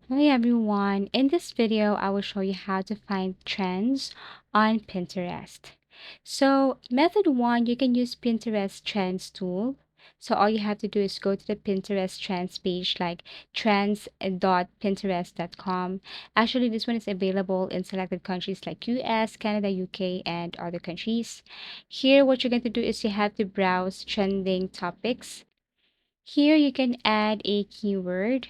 Hi everyone. In this video, I will show you how to find trends on Pinterest. So, method one, you can use Pinterest Trends tool. So, all you have to do is go to the Pinterest Trends page like trends.pinterest.com. Actually, this one is available in selected countries like US, Canada, UK, and other countries. Here, what you're going to do is you have to browse trending topics. Here, you can add a keyword.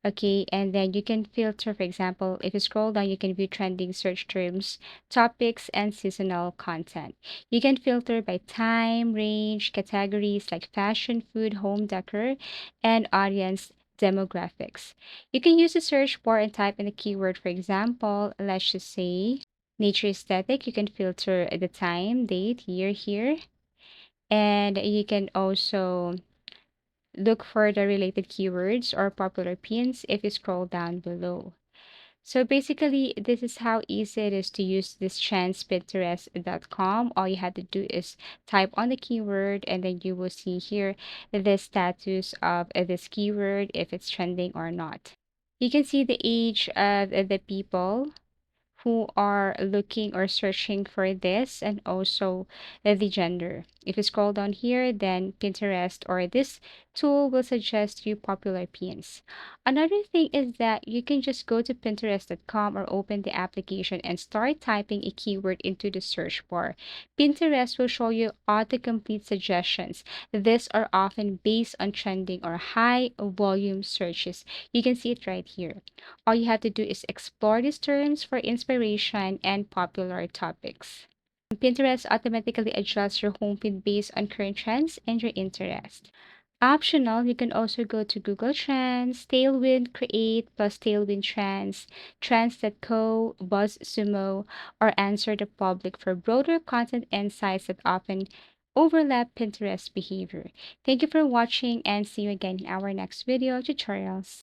Okay, and then you can filter, for example, if you scroll down, you can view trending search terms, topics, and seasonal content. You can filter by time, range, categories like fashion, food, home decor, and audience demographics. You can use the search bar and type in a keyword, for example, let's just say nature aesthetic. You can filter the time, date, year here, and you can also look for the related keywords or popular pins if you scroll down below. So basically, this is how easy it is to use this trendspinterest.com. All you have to do is type on the keyword and then you will see here the status of this keyword, if it's trending or not. You can see the age of the people who are looking or searching for this, and also the gender. If you scroll down here, then Pinterest or this tool will suggest you popular pins. Another thing is that you can just go to pinterest.com or open the application and start typing a keyword into the search bar. Pinterest will show you autocomplete suggestions. These are often based on trending or high volume searches. You can see it right here. All you have to do is explore these terms for inspiration and popular topics. Pinterest automatically adjusts your home feed based on current trends and your interest. Optional, you can also go to Google Trends, Tailwind Create plus Tailwind Trends, Trends.co, BuzzSumo, or Answer the Public for broader content insights that often overlap Pinterest behavior. Thank you for watching and see you again in our next video tutorials.